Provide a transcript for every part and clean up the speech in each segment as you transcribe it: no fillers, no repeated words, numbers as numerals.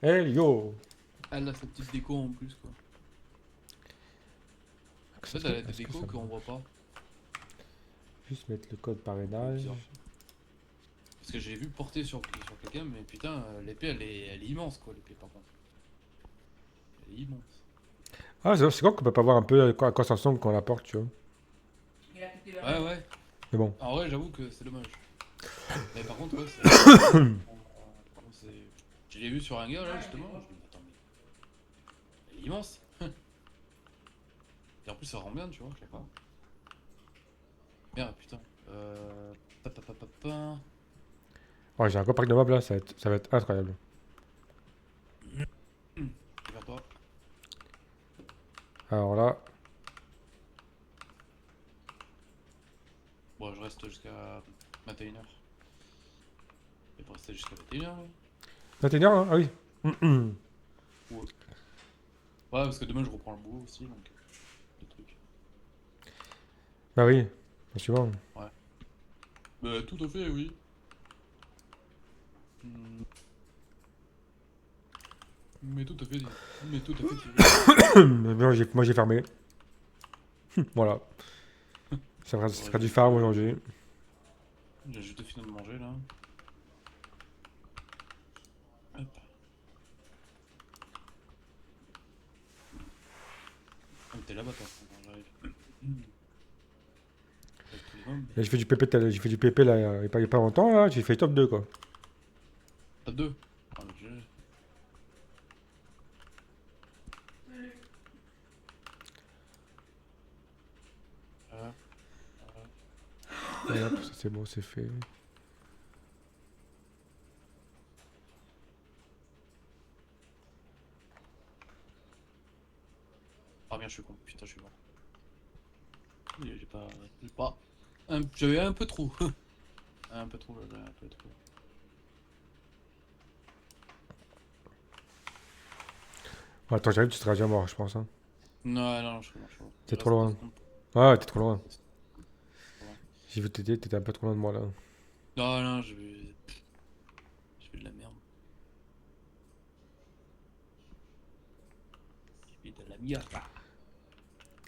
Hey yo! Elle a sa petite déco en plus quoi. En fait, elle a des Est-ce que décos ça qu'on voit marche? pas. Juste mettre le code C'est parrainage. bizarre. Parce que j'ai vu porter sur quelqu'un, mais putain, l'épée elle est immense quoi, l'épée par contre. Elle est immense. Ah, c'est quoi qu'on peut pas voir un peu à quoi ça ressemble quand on la porte, tu vois. Ouais, ouais. Mais bon. En vrai, j'avoue que c'est dommage. Mais par contre, ouais, c'est bizarre. Je l'ai vu sur un gars là justement. Je me dis, attends, mais elle est immense. Et en plus, ça rend bien, tu vois, je sais pas. Merde, putain. Pa, pa, pa, pa, pa. Oh, j'ai un gros pack de mobs là, ça va être incroyable. Vers toi. Alors là, Bon, je reste jusqu'à 21h. Et pour rester jusqu'à 21h, ouais. 21h, hein? Ah oui. Ouais. Ouais, parce que demain je reprends le boulot aussi, donc le truc. Bah oui, effectivement. Ouais. Bah, tout à fait, oui. Hmm, mais tout à fait, mais tout à fait, Thierry. Mais moi j'ai fermé. Voilà. Ça Ouais, sera du farm aujourd'hui. j'ai juste fini de manger là. Hop. Ah, mais t'es là-bas, toi, quand j'arrive. Avec tous les mômes. Et j'ai fait du PP là, il y a pas longtemps là, j'ai fait top 2 quoi. Top 2. Ah, mais je... Ah, ah. Et hop, ça c'est bon, c'est fait. Ah, bien, je suis con. Putain, je suis mort. J'ai pas. J'ai pas. J'avais un peu trop. Un peu trop, j'avais un peu trop. Bon, attends, j'arrive, tu seras déjà mort, je pense. Hein. Non, non, je suis mort, je suis mort. T'es Il trop reste 2 loin. secondes. Ah, t'es trop loin. Pour loin. J'ai vu t'aider, t'étais un peu trop loin de moi là. Non, non, je fais de la merde. Je fais de la merde.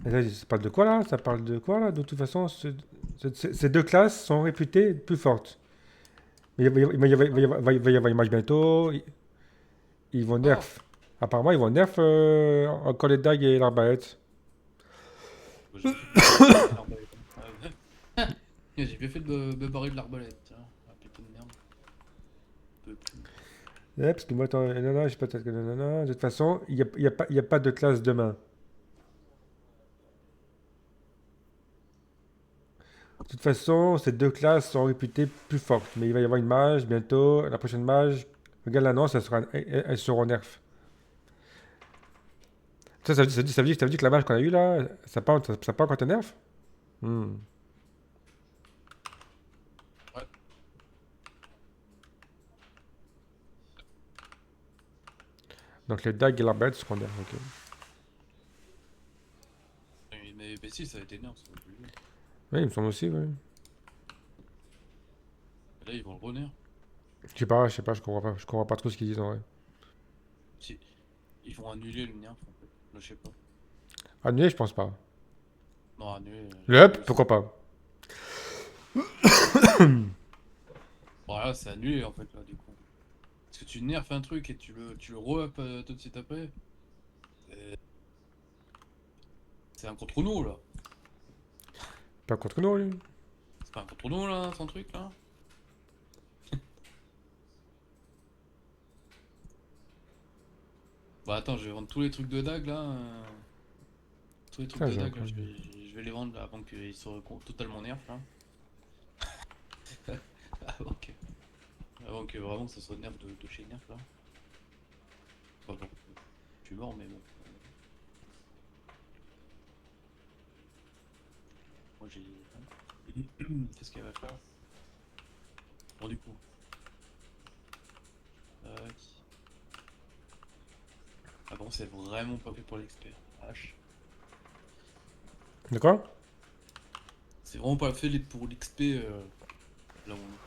Et là, ça parle de quoi là? Ça parle de quoi là? De toute façon, ces deux classes sont réputées plus fortes. Mais il va y avoir une match bientôt. Ils vont Oh! nerf. Apparemment, ils vont nerf encore les dagues et l'arbalète. Bah, j'ai bien fait de me barrer de l'arbalète. Hein. Ah, ouais. J'ai bien fait de me barrer de l'arbalète. Tiens. Ah, putain de merde. Je peux plus. Ouais, parce que moi, attends, nanana, je sais pas, peut-être que nanana. De toute façon, il y a pas de classe demain. De toute façon, ces deux classes sont réputées plus fortes. Mais il va y avoir une mage bientôt. La prochaine mage, regarde l'annonce, elles seront nerf. Ça veut dire que la mage qu'on a eue là, ça pas encore été nerf? Hmm. Ouais. Donc les dagues et l'arbalète seront nerf, ok. Mais si, ça a été énorme, ça va plus. Oui, il me semble aussi, oui. Là, ils vont le renaître. Je sais pas, je comprends pas trop ce qu'ils disent en vrai. Si. Ils vont annuler le nerf en fait. Là, je sais pas. Annulé, je pense pas. Non, annuler, Le j'ai up, vu ça. pourquoi pas? Voilà, c'est annulé en fait là, du coup. Parce que tu nerfs un truc et tu le re-up tout de suite après. euh, C'est un contre nous là. Pas contre nous, lui. C'est pas un contre nous là, son truc là. Bah attends, je vais vendre tous les trucs de dague là. Tous les trucs Putain, de j'ai dague là, encore. je vais les vendre là, avant qu'ils soient totalement nerfs là. Avant que, avant que vraiment ça soit nerf de chez nerf là. Enfin bon, je suis mort mais bon. Moi j'ai. Qu'est-ce qu'elle va faire? Bon du coup. Tac. Ah bon, c'est vraiment pas fait pour l'expert. H. De quoi? C'est vraiment pas fait pour l'XP là où on est.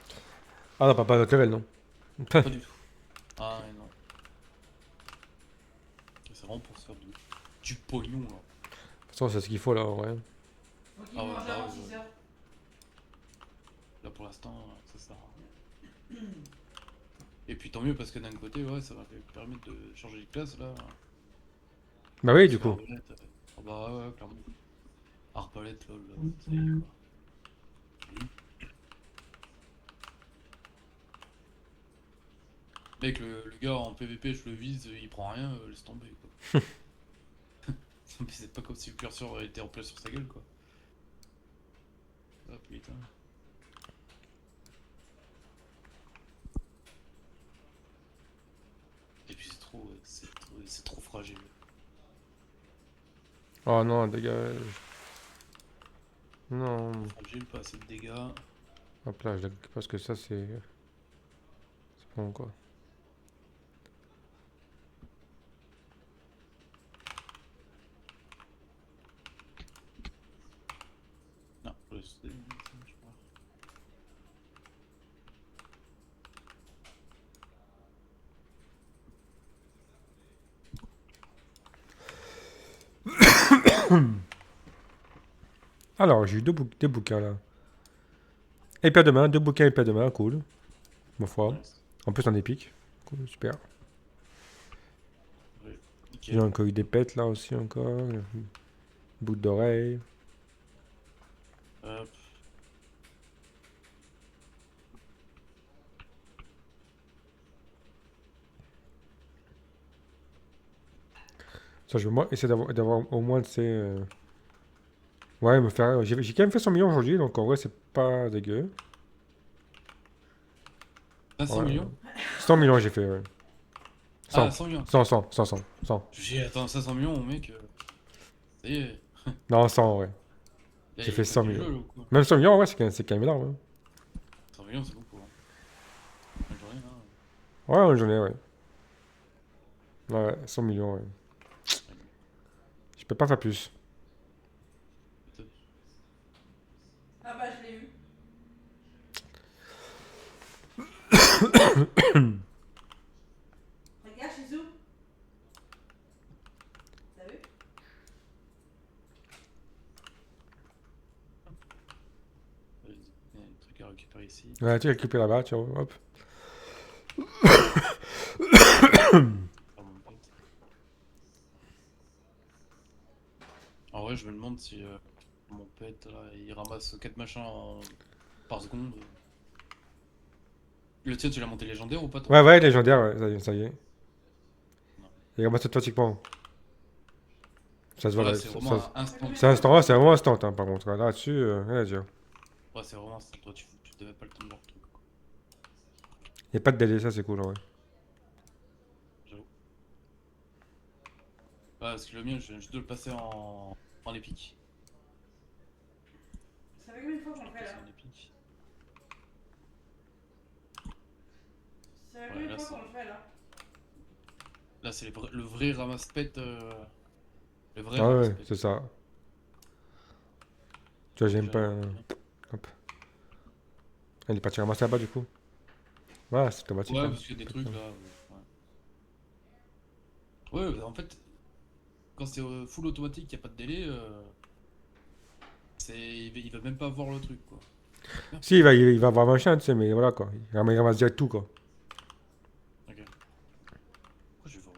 Ah non, pas notre level, non. Pas du tout. Ah ouais, non. vraiment pour se faire du pognon là. De toute façon, c'est ce qu'il faut là, ouais. Faut qu'il Ah ouais, mange bah avant ouais, 6 ouais. heures. Là pour l'instant, ça sert à rien. Et puis tant mieux parce que d'un côté, ouais, ça va permettre de changer de classe là. Bah oui, Parce du que coup. Arbalète, ah bah ouais, clairement. Arbalète, lol, ça y est quoi. Mec, le gars en PVP, je le vise, il prend rien, laisse tomber quoi. Mais c'est pas comme si le curseur était en place sur sa gueule quoi. Ah putain. Et puis c'est trop fragile. Oh non, dégage. Non. Trop fragile, pas assez de dégâts. Hop là, je la récupère parce que ça, c'est. C'est bon quoi. Non, je crois. Alors, j'ai eu deux bouquins là. Épée de main, deux bouquins épée de main, cool. Ma foi. Nice. En plus en épique. Cool, super. Ouais, J'ai nickel. encore eu des pets là aussi encore. Boucle d'oreille. Hop. Ça, je vais moi essayer d'avoir au moins, tu sais. Ouais, me faire. J'ai quand même fait 100 millions aujourd'hui, donc en vrai, c'est pas dégueu. 500 Ouais. millions 100 millions, j'ai fait, ouais. 100. Ah, 100 millions. 100, 100, 100, 100, 100. Je dis, attends, 500 millions, mon mec. Ça y est. Non, 100, ouais. Là, J'ai il fait fait 100 du millions. jeu, là, ou quoi Même 100 millions, ouais, c'est quand même énorme. Hein. 100 millions, c'est beaucoup. Hein. Une journée, hein. Ouais, une journée, ouais. Ouais, 100 millions, ouais. Je peux pas faire plus. Peut-être. Ah bah je l'ai eu. Regarde Shizu. T'as vu? Vas-y, il y a des trucs à récupérer ici. Ouais, tu récupères là-bas, tu vois, hop. Ah, mon pote. En vrai, je me demande si mon pet, là, il ramasse 4 machins par seconde. Le tien, tu l'as monté légendaire ou pas, toi? Ouais, ouais, légendaire, ouais, ça y est. Non. Il ramasse automatiquement. Ça se voit Ouais, là. c'est vraiment un instant. C'est instant, ouais, c'est vraiment instant, hein, par contre. Là-dessus, rien à dire. Ouais, c'est vraiment instant. Toi, tu devais pas le temps de voir le truc, quoi. Y a pas de délai, ça c'est cool, ouais. J'avoue. Ouais, parce que le mien, je dois le passer en épique. Ça fait combien de fois qu'on le fait Passer là? en épique. Ça fait Ouais, combien de là, fois qu'on le fait là? là, c'est le vrai ramasse-pet. Le vrai Ah ouais, ramasse-pet. c'est ça. Tu vois, j'aime Déjà, pas. Hop. Elle est partie ramasser là-bas, du coup. Ouais, c'est automatique, ouais, hein. parce qu'il y a des trucs là. Ouais, en fait, quand c'est full automatique, il n'y a pas de délai. Il va même pas voir le truc, quoi. Merde. Si, il va avoir machin, tu sais, mais voilà, quoi. Il ramasse direct tout, quoi. Ok. Pourquoi je vais voir.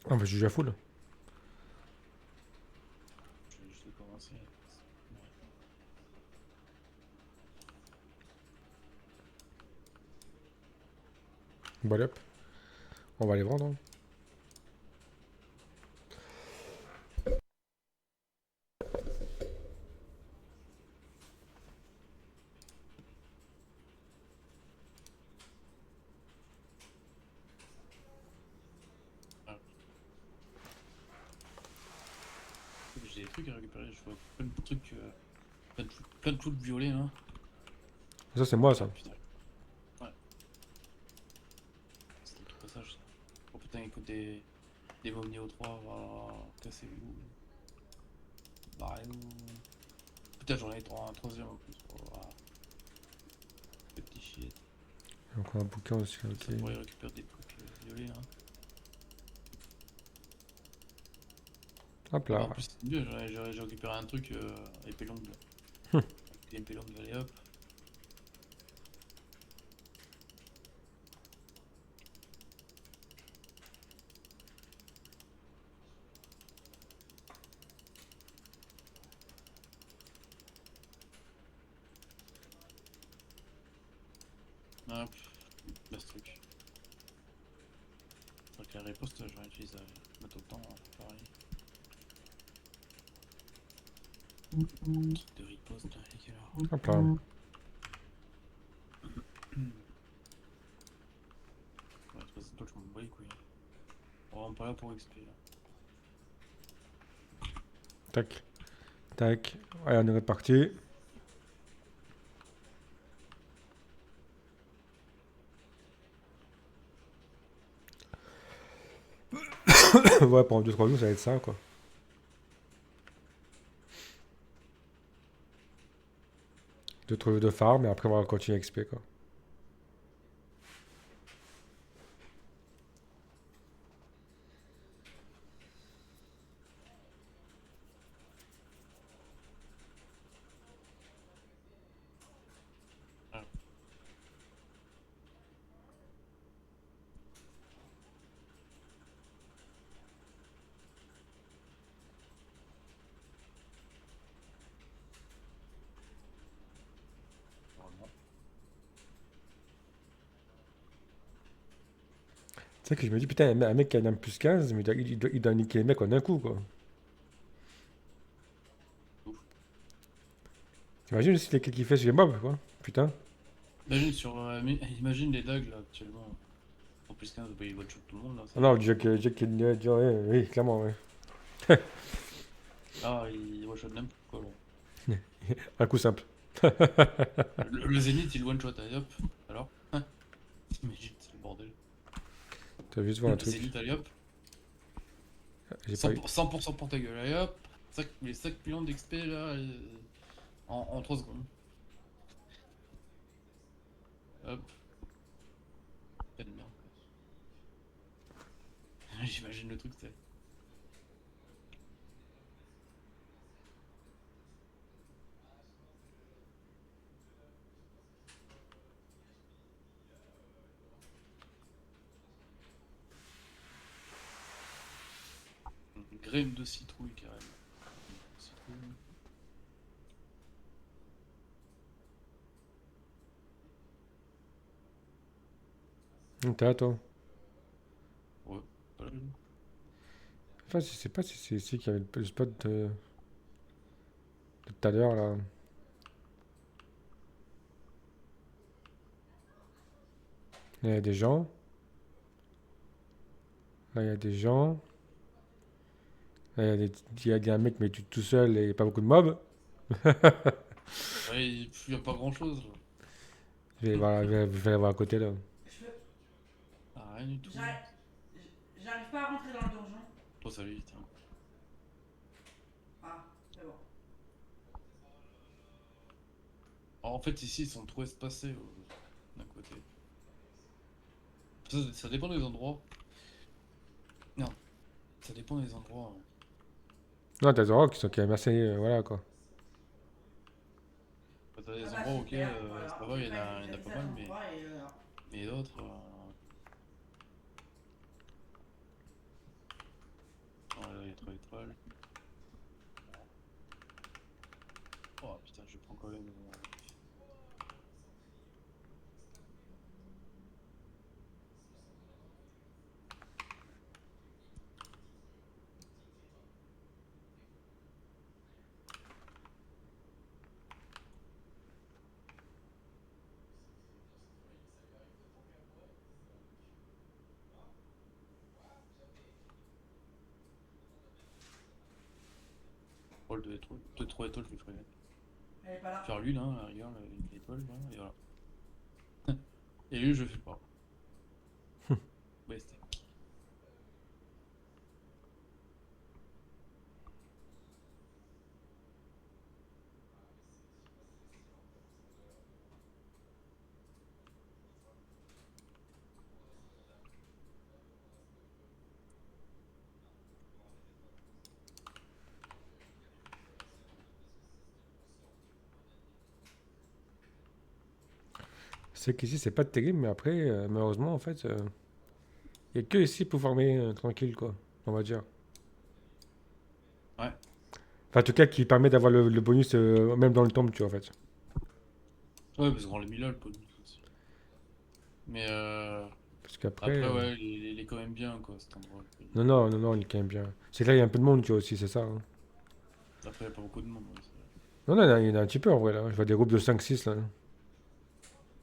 Ah, bah, je joue à full. Je vais juste commencer. Bon, allez, hop. On va les vendre, hein. Ah. J'ai des trucs à récupérer. Je vois plein de trucs. Plein de trucs violets, là. Ça, c'est moi, Ah, ça. putain. Ouais. C'était le passage, ça. Oh putain, écoute, des mômes Néo 3, voilà. Cassez-vous. Barrez-vous. Putain, j'en ai un troisième en plus. Oh, voilà. Il y a encore un bouquin aussi, Ça ok. pourrait récupérer des trucs violets. Hein. Hop Ah, là. en plus, c'est mieux, j'ai récupéré un truc épée longue. Là. Épée longue, allez hop. Hop, là ce truc. Donc la riposte, je vais utiliser mettre autant, pareil. Truc de riposte, là, et quelle heure Hop là. Ouais, de toute façon, toi, je m'en bats les couilles. On va pas là pour XP là. Tac. Tac. Allez, on est reparti. Ouais, pendant 2-3 jours, ça va être ça, quoi. De trouver de farm, et après, on va continuer à XP, quoi. Ah, normalement. C'est vrai que je me dis, putain, un mec qui a un plus 15, mais il doit niquer les mecs en un coup, quoi. Ouf. T'imagines aussi les kills qu'il fait sur les mobs, quoi. Putain. Imagine sur. Imagine les dagues là actuellement. En plus 15, bah, il one shot tout le monde là. Ah non, Jack, ouais, oui, clairement, ouais. Là, il one shot n'importe quoi là. Un coup simple. Le Zénith il one shot, allez hop. Alors T'imagines, c'est le bordel. T'as vu voir un Le truc. Zénith, allez hop. J'ai pas eu. 100% pour ta gueule, allez hop. Les 5 millions d'XP là en 3 secondes. Hop. Pas de merde. J'imagine le truc, c'est. Une graine de citrouille carrément. Citrouille. T'es là, toi. Ouais, pas mal. Enfin, je sais pas si c'est ici qu'il y avait le spot de tout à l'heure, là. Là, il y a des gens. Là, il y a des gens. Là, il y a un mec, mais tout seul et pas beaucoup de mobs. Ouais, il y a pas grand chose là. Je vais aller voir à côté, là. Je peux. Ah, rien du tout. J'arrive. J'arrive pas à rentrer dans le donjon. Oh, salut, tiens. Ah, c'est bon. Alors, en fait, ici, ils sont trop espacés d'un côté. Ça dépend des endroits. Non, ça dépend des endroits. Ouais. Non, t'as des rocs qui sont quand même assez. Voilà, quoi. T'as des Ah bah endroits auxquels super, voilà. ça va, J'ai il y en pas a, été il y en a fait pas à mal, cet endroit et mais d'autres. Ouais, là, il y a 3 étoiles. Oh putain, je prends quand même. Rôle de 3 étoiles, je le ferai. elle est pas là. Faire l'une, hein, à la rigueur, une étoile, là, et voilà. Et lui, je fais pas. Besté. C'est qu'ici, c'est pas terrible, mais après, malheureusement, en fait, il n'y a que ici pour farmer tranquille, quoi. On va dire. Ouais. Enfin, en tout cas, qui permet d'avoir le bonus même dans le tombe, tu vois, en fait. Ouais, parce qu'on l'a mis là, le bonus aussi. Mais Parce qu'après. après, ouais, il est quand même bien, quoi, cet endroit. Non, non, non, non, il est quand même bien. C'est que là, il y a un peu de monde, tu vois, aussi, c'est ça, hein. Après, il n'y a pas beaucoup de monde. Ouais, Non, non, il y en a un petit peu en vrai, là. Je vois des groupes de 5-6 là.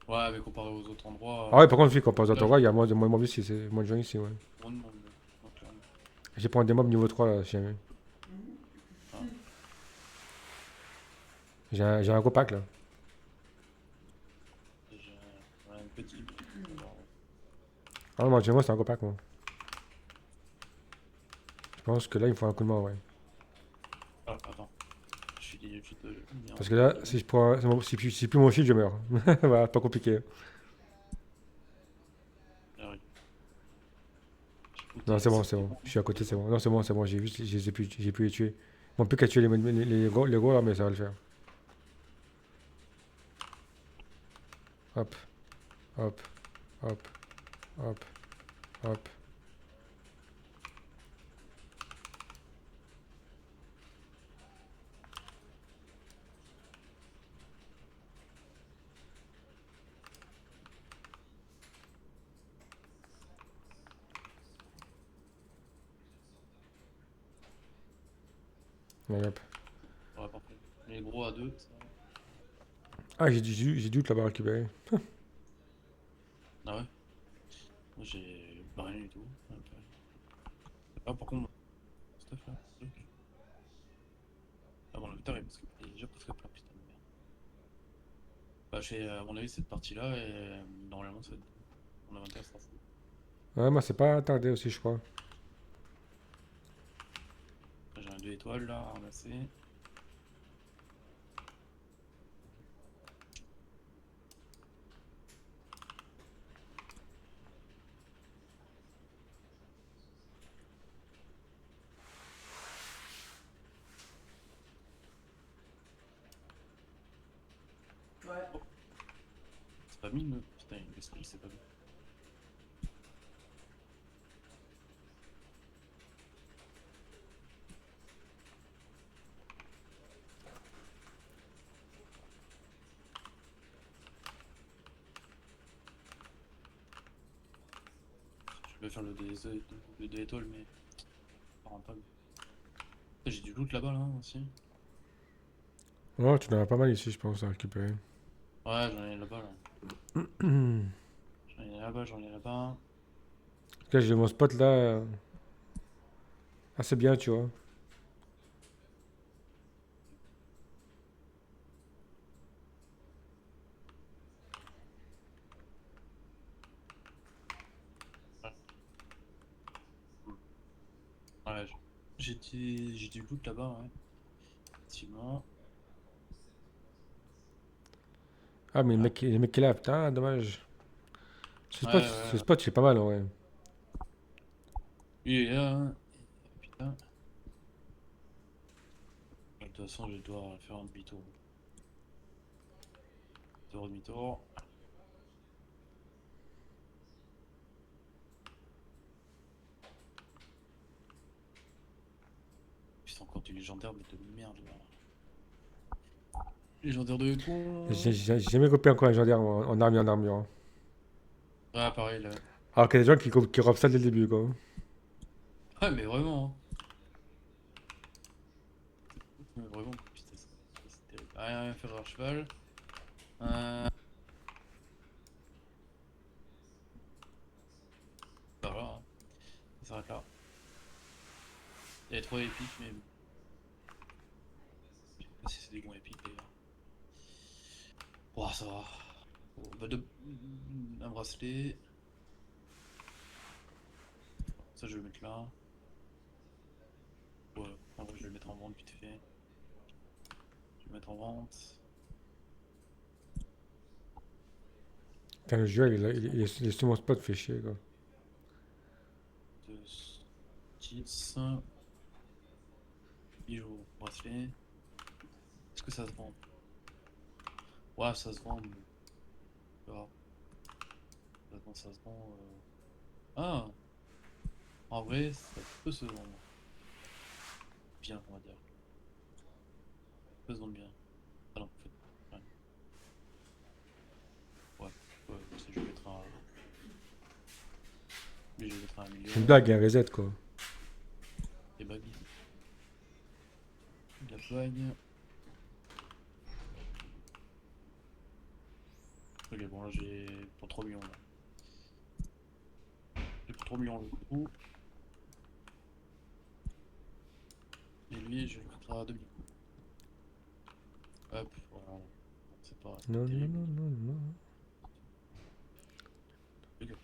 ouais, mais comparé aux autres endroits, Ah ouais, par contre, vu qu'on passe à là, Torah, il y a moins de mobs ici, c'est moins de gens ici, ouais. moins de monde. Ouais, clairement. J'ai pris un des mobs niveau 3 là, si jamais. Ah, J'ai un gros pack là. j'ai un petit. Alors, Ah non, moi, chez moi, c'est un gros pack, moi. Je pense que là, il me faut un coup de main, ouais. ah, attends. Je suis de. Parce que là, si je prends. Si plus mon shield, je meurs. Voilà, pas compliqué. Ah oui. Non, c'est bon, C'est c'est bon. bon. Je suis à côté, c'est bon. Non, c'est bon, j'ai pu les tuer. Bon, plus qu'à tuer les gros là, mais ça va le faire. Hop, hop, hop, hop, hop. Ouais, hop. Ouais, parfait. Les gros à deux, ça. Ah, j'ai dû te l'avoir récupéré. Ah ouais? Moi j'ai pas rien du tout. Ok. Ah, par contre, stuff là. Ok. Ah bon, l'inventaire est il est déjà presque plein, putain de merde. Bah, à mon avis, cette partie-là, et normalement, ça, mon inventaire sera fou. Ouais, moi, c'est pas tardé aussi, je crois. J'ai un 2 étoiles là à ramasser. Ouais. C'est pas mine, putain, le skill, c'est pas bien. Je vais faire le 2 étoiles, mais pas rentable. J'ai du loot là-bas là aussi. Non, tu en as pas mal ici, je pense, à récupérer. Ouais, j'en ai là-bas là. J'en ai là-bas, j'en ai là-bas. Là, j'ai mon spot là, assez bien, tu vois. Ouais, ouais j'ai du loot là-bas, ouais. Effectivement. Ah, mais Ah, le mec qui est là, putain, dommage. ouais, Ce ouais. spot, il est pas mal, en vrai. Il est là, hein. Putain. De toute façon, je vais devoir faire un demi-tour. Demi-tour. Putain, encore du légendaire, mais de merde là. Légendaire de con. J'ai jamais copié encore un légendaire en armure, en armure, hein. Ah, pareil là. Alors qu'il y a des gens qui robent ça dès le début, quoi. Ouais, mais vraiment, hein. Mais vraiment, putain, c'est terrible. Ah, rien à faire à cheval. Euh... Bah voilà, hein. Ça s'arrête là. Il y a 3 épiques, mais je sais pas si c'est des bons épiques d'ailleurs. Ouah, ça va. Bon, bah, un bracelet. Ça, je vais le mettre là. Ouais, en vrai, je vais le mettre en vente vite fait. Je vais le mettre en vente. Putain, le jeu, il est sur mon spot, fait chier, quoi. Deux skits. Bijoux, bracelet. Est-ce que ça se vend? Ouais, ça se vend. Mais... on verra. Attends, ça se vend. Ah! En vrai, ça peut se vendre. Bien, on va dire. Ça peut se vendre bien. Ah non, en fait. Ouais, parce que je vais mettre un. Lui, je vais mettre un million. C'est une blague, un reset quoi. Et bague. La bague. Ok, bon, là j'ai pour 3 millions. Là. J'ai pour 3 millions le coup. Et lui, je vais le mettre à 2 millions. Hop, voilà. C'est pas Non, non, terrible. non, non, non. Le gars.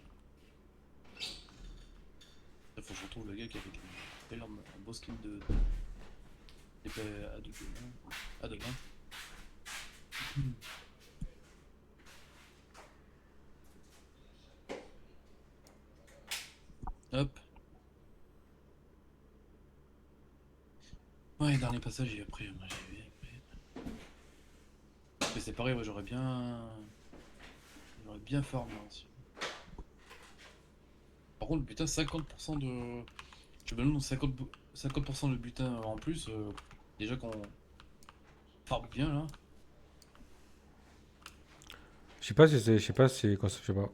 Il faut que je retrouve le gars qui avait un beau skin de. Épée à double main. À deux mains. Hop. Ouais, dernier passage et après, moi j'ai vu après. Mais c'est pareil, ouais, j'aurais bien. J'aurais bien farmé aussi. Par contre, putain, 50% de. Je me demande 50% de butin en plus. Déjà qu'on farme bien là. Je sais pas si c'est. Je sais pas si c'est. Je sais pas.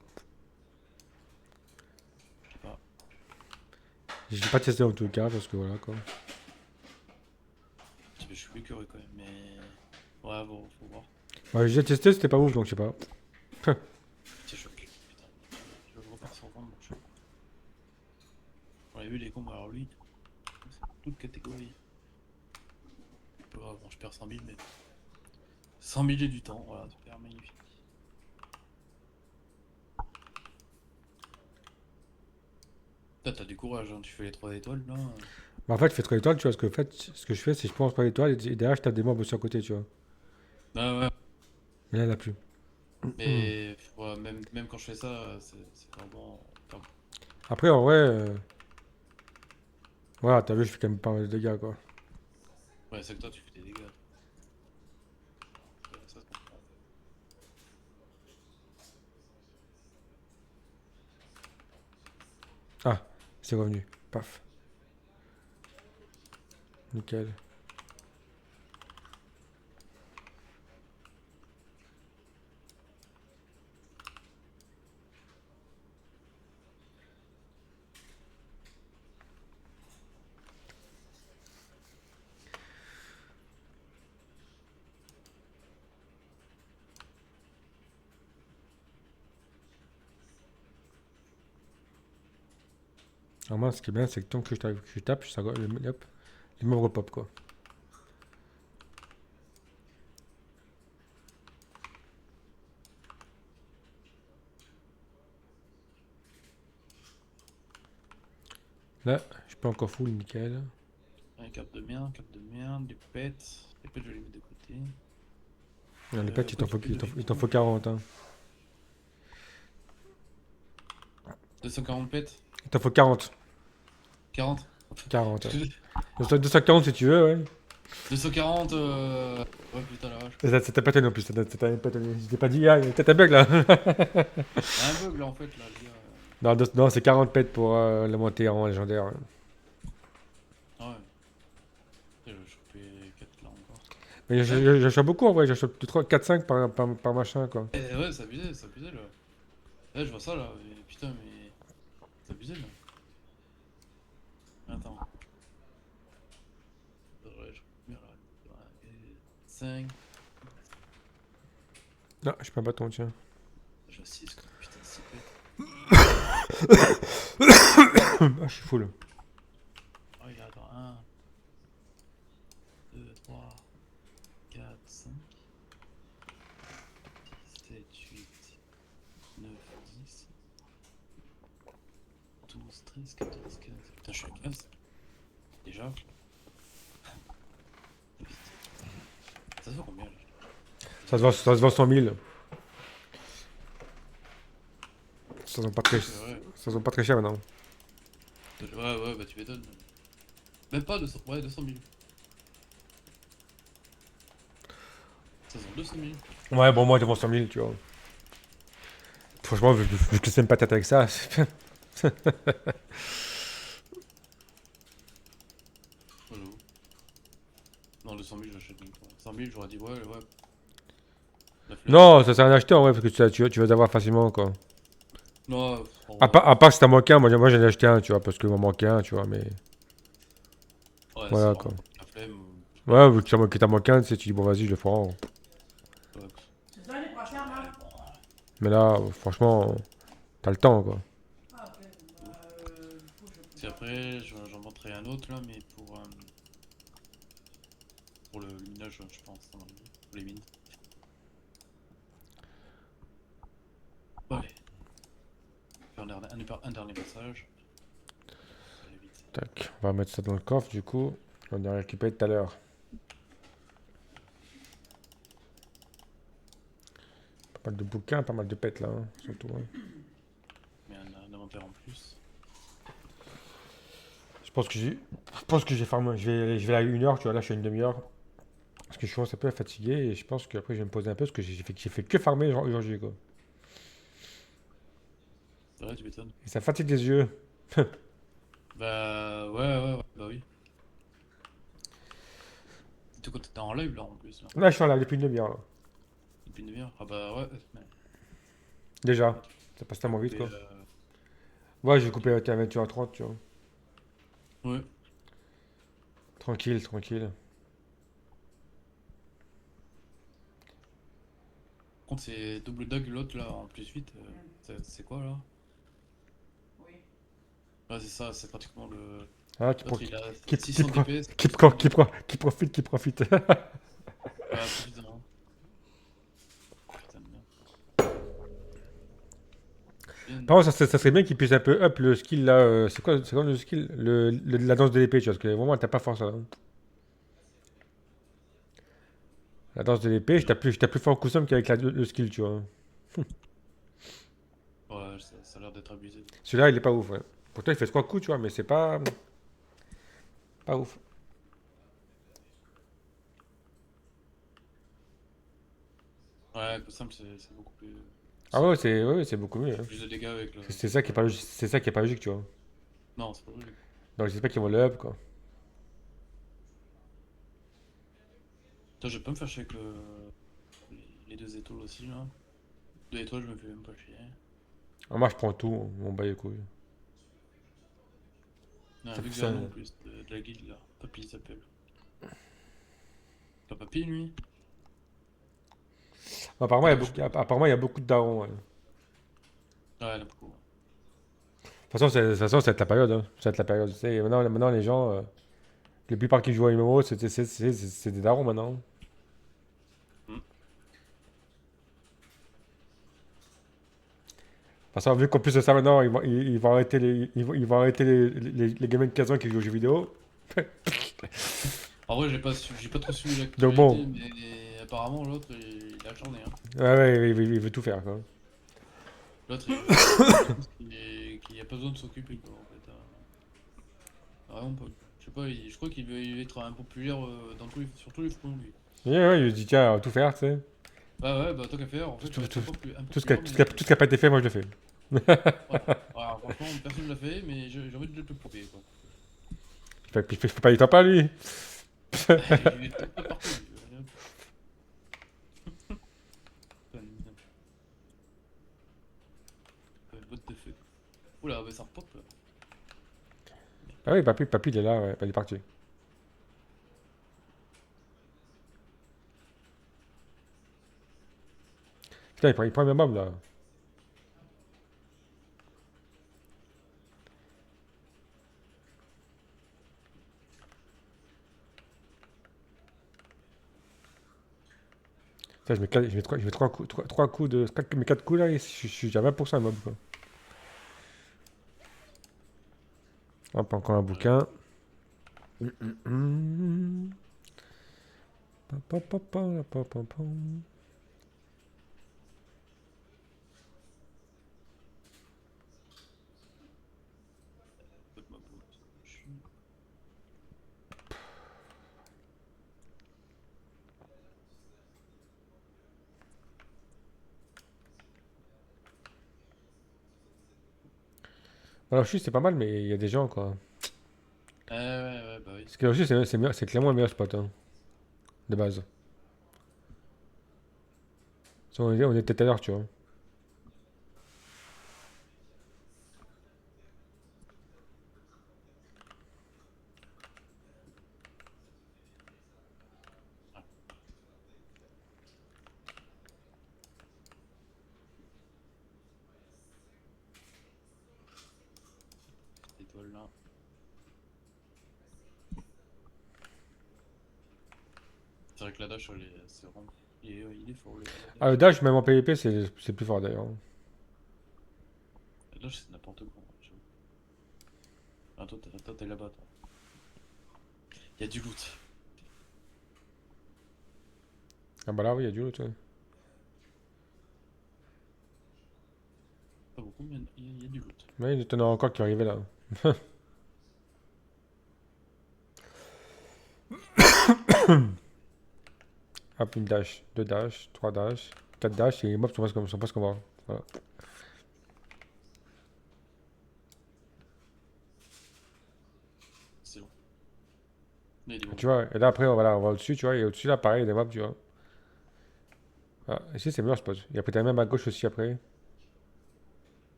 Je sais pas. J'ai pas testé en tout cas parce que voilà quoi. Je suis curieux quand même, mais. Ouais, bon, faut voir. Ouais, j'ai déjà testé, c'était pas ouf donc je sais pas. Tiens, choc. Putain. Je vais le refaire sur vendre, mon choc. On a vu les combos, alors lui. C'est toute catégorie. Ouais, bon, je perds 100 000, mais. 100 000 et du temps, voilà, super magnifique. T'as du courage, hein, tu fais les 3 étoiles là. Bah, en fait, je fais 3 étoiles, tu vois. Ce que je fais, c'est que je pense 3 étoiles et derrière, je tape des mobs sur le côté, tu vois. Ah ouais, Mais là, il n'y en a plus. mais ouais, même quand je fais ça, c'est vraiment. Enfin, Après, en vrai, voilà, t'as vu, je fais quand même pas mal de dégâts quoi. ouais, c'est que toi tu fais des dégâts. Ça se comprend. Ah, c'est revenu. Paf. Nickel. Alors moi, ce qui est bien, c'est que tant que je tape, ça, hop, les mobs repop quoi. Là, je peux encore full, nickel. Ouais, carte de merde, des pets. Les pets, je vais les mettre de côté. Non, les pets, Quoi, tu peux il t'en faut 40. Hein. 240 pets? Il t'en faut 40. 40? 40, ouais. 240 si tu veux, ouais. 240 Ouais, putain la vache. Ça t'a pas tenu en plus, ça t'a pas tenu. Je t'ai pas dit, ah, t'as ta bug là. Il y a un bug là en fait, là, le gars. Non, non c'est 40 pets pour la montée en légendaire. Ouais. Ah ouais. Je vais choper 4 là encore. Mais j'achète beaucoup en vrai, j'achète 4-5 par machin quoi. Ouais, c'est abusé là. Là, je vois ça là, mais putain, mais. C'est abusé là. Attends. Ouais, je combien là? 5. Non, je suis pas un bâton, tiens. J'ai 6 quoi. Putain, 6 pets. Ah, je suis full. Oh, il a attends. 1, 2, 3, 4, 5, 6, 7, 8, 9, 10, 12, 13, 14, 15. Putain, je suis à 15. Déjà. Ça se voit combien là? Ça se vend 100 000. Ça se vend pas très, C'est vrai. ça se vend pas très cher non. Ouais, bah tu m'étonnes. Même pas 200, ouais, 200 000. Ça se vend 200 000. Ouais, bon, moi, je vends 100 000, tu vois. franchement, je te sais même pas tête avec ça. Voilà. Non, le 100 000, j'achète même pas. 100 000, j'aurais dit ouais, ouais. La flemme. Non, ça sert à rien d'acheter en vrai, parce que tu vas les avoir facilement, quoi. Non, en À vrai, part, à part si t'en manques un, moi j'en ai acheté un, tu vois, parce qu'il m'en manquait un, tu vois, mais ouais, c'est voilà, quoi. vraiment la flemme. J'ai pas Ouais, envie vu que t'en manques un, tu sais, tu dis, bon, vas-y, je le ferai. de- ouais. C'est toi les pourras faire, Ouais, là? bon, Mais là, franchement, t'as le temps, quoi. Ah, ok. Bon, bah, du coup, je si peux pas faire. après, j'en montrerai un autre là, mais pour le minage, je pense, à mon avis. Pour les mines. Bon, allez, un dernier passage. Ça va aller vite. Tac, on va mettre ça dans le coffre, du coup. On a récupéré tout à l'heure. Pas mal de bouquins, pas mal de pètes, là, hein, surtout. Hein. Mais un inventaire en plus. Je pense que j'ai farmé. Je vais à 1 heure, tu vois, là, je suis à une demi-heure. Parce que je commence un peu à fatiguer, et je pense qu'après, je vais me poser un peu, parce que j'ai fait que farmer aujourd'hui, quoi. C'est vrai, tu m'étonnes. Et ça fatigue les yeux. Bah, ouais, bah oui. Du coup, t'es en live là en plus, là. Là, je suis en live depuis une demi-heure, là. Depuis une demi-heure. Ah bah ouais, mais. Déjà. Ah, Ça passe tellement vite, et, quoi. Ouais, j'ai coupé à 21h30, tu vois. ouais. Tranquille, tranquille. Par contre, c'est double dog l'autre là en plus vite. C'est quoi là? Oui. Ouais, c'est ça, c'est pratiquement le. Ah, L'autre il a qui, qui, 600 pro- DPS, qui, plus que le dog. qui profite, qui profite. Ouais, profite hein. Putain de merde. Bien. Par contre, ça serait bien qu'il puisse un peu up le skill là. C'est quoi le skill la danse de l'épée, tu vois, parce que vraiment, t'as pas fort ça. Hein. La danse de l'épée, je tape plus fort coussin qu'avec le skill, tu vois. Ouais, ça a l'air d'être abusé. Celui-là, il est pas ouf, ouais. Pourtant, il fait 3 coups, tu vois, mais c'est pas ouf. Ouais, le simple c'est beaucoup plus. Ah C'est ouais, c'est beaucoup mieux. Hein. plus de dégâts avec le. C'est ça qui est pas logique, c'est ça qui est pas logique, tu vois. Non, c'est pas logique. Donc, j'espère qu'ils vont le up, quoi. Putain, je vais pas me faire chier avec les deux étoiles aussi là. Deux étoiles, je me fais même pas chier. Ah, moi, je prends tout, on bat les couilles. Il y a un Ça fait mec ça. en plus de la guilde là. Papy il s'appelle. Pas Papy lui? Apparemment, Ouais, je sais pas. apparemment, il y a beaucoup de darons. Ouais. De Ouais, il y en a beaucoup. toute façon, ça va être la période. Hein. Ça va être la période. Tu sais, maintenant, les gens, la plupart qui jouent à MMO, c'est des darons maintenant. De Hmm. toute façon, vu qu'en plus de ça, maintenant, ils vont arrêter ils vont arrêter les gamins de 15 ans qui jouent aux jeux vidéo. En vrai, j'ai pas trop suivi Donc l'actualité, bon, mais apparemment l'autre il a acharné. Hein. ouais, il veut tout faire, quoi. L'autre il pense qu'il a pas besoin de s'occuper quoi en fait. Vraiment pas. Je sais pas, je crois qu'il veut être impopulaire sur tous les fronts lui. Et ouais, il dit, tiens, on va tout faire, tu sais. Bah ouais, bah tant qu'à faire, en fait, je Tout, vais être tout, impopulaire, mais. tout ce qui a pas été fait, moi, je le fais. Ouais. Alors, franchement, personne ne l'a fait, mais j'ai envie de le prouver quoi. Il fait pas du temps pas, lui. Il est tout pas partout lui. Allez, hop. Putain, merde. What the fuck. Oula, bah ça repop là. Ah oui, papy, il est là, ouais. Il est parti. Putain, il prend un mob, là. Putain, je mets 3 coups de. Mes 4 coups, là, et je suis à 20% un mob, quoi. Hop, encore un bouquin. Pa, pa, pa, pa, pa, pa, pa. Pas de ma boule. Je suis- Alors, je c'est pas mal, mais il y a des gens, quoi. Ouais, bah oui. Parce que aussi, c'est clairement le meilleur spot, hein, de base. Ça, on était tout à l'heure, tu vois. Ah, cette étoile là. C'est vrai que la dash, c'est vraiment. Il est fort le la Ah, le dash. dash, même en PvP, c'est plus fort, d'ailleurs. La dash, c'est n'importe quoi. J'avoue. Ah, toi, t'es là-bas, toi. Il y a du loot. Ah bah là, oui, il y a du loot, ouais. Pas beaucoup, mais il y a du loot. Mais il y en a encore qui arrivaient là. Hop, une dash, deux dash, trois dash, quatre dash, et les mobs sont pas ce qu'on voit. Voilà. C'est bon. Il y a des Tu mobs. vois, et là après, on va au-dessus, tu vois, et au-dessus là, pareil, des mobs, tu vois. Ah, ici, c'est meilleur spot. Et après, t'as même à gauche aussi, après.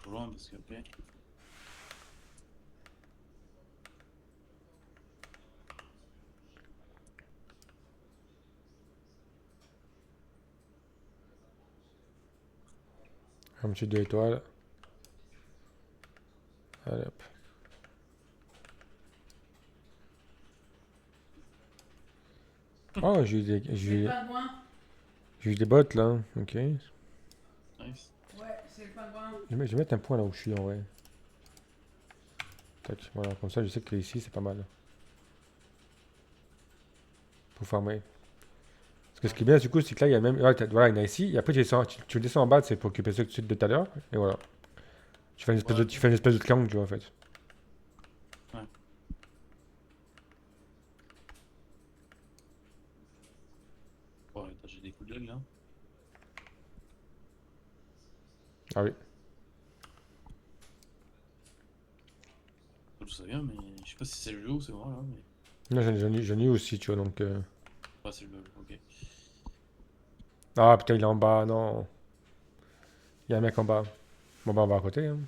Trop loin parce qu'après. Un petit 2 étoiles. Allez, hop. Oh, C'est le pingouin. j'ai eu des bottes là. Ok. Nice. Ouais, c'est le pingouin. Je vais mettre un point là où je suis en vrai. Tac, voilà, comme ça je sais que ici c'est pas mal. Pour farmer. Parce que ce Ouais. qui est bien du coup, c'est que là il y a même. Ouais, voilà, il y en a ici. Et après tu descends en bas, c'est pour occuper ceux de tout à l'heure. Et voilà. Ouais, Tu fais une espèce de triangle, tu vois en fait. ouais. Ouais, attends, j'ai des coups de lag là. Ah oui. Je sais bien, mais je sais pas si c'est le jeu ou c'est moi là. Mais. Là j'en ai eu aussi, tu vois, donc. Ouais, c'est le jeu, ok. Ah putain, il est en bas, non. Il y a un mec en bas. Bon bah on va à côté, hein.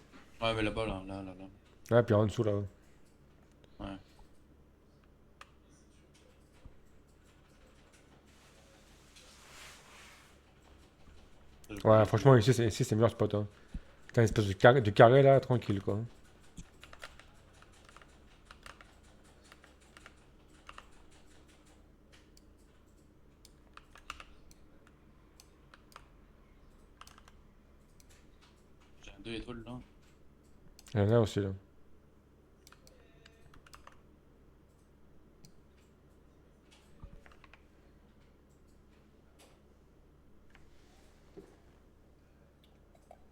Ouais, mais là-bas, là. Ouais, puis en dessous là. Ouais. Je Ouais, connais franchement, tout. ici c'est meilleur spot, hein. T'as une espèce de carré là, tranquille quoi. J'ai un 2 étoiles là. Il y en a aussi là.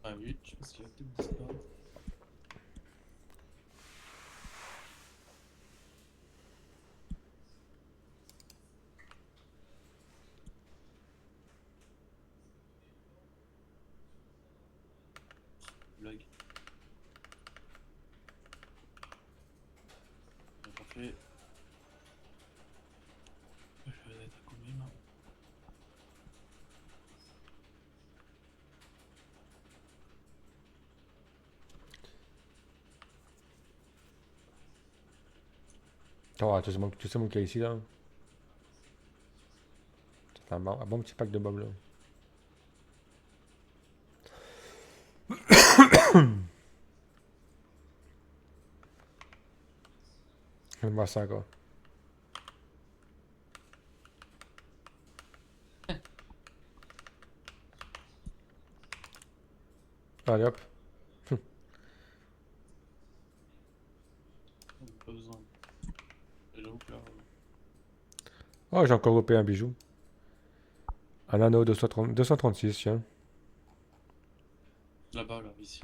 Ah oui, je sais pas s'il va peut-être disparaître. Blague. Ouais, parfait. Je vais être à combien là? Attends, tout ce monde qu'il y a ici là. Ça fait un bon petit pack de bob là. J'aime voir ça quoi. Allez hop. Pas besoin. J'avoue que là. Oh, j'ai encore repéré un bijou. Un anneau 236, tiens. Là-bas, là, ici.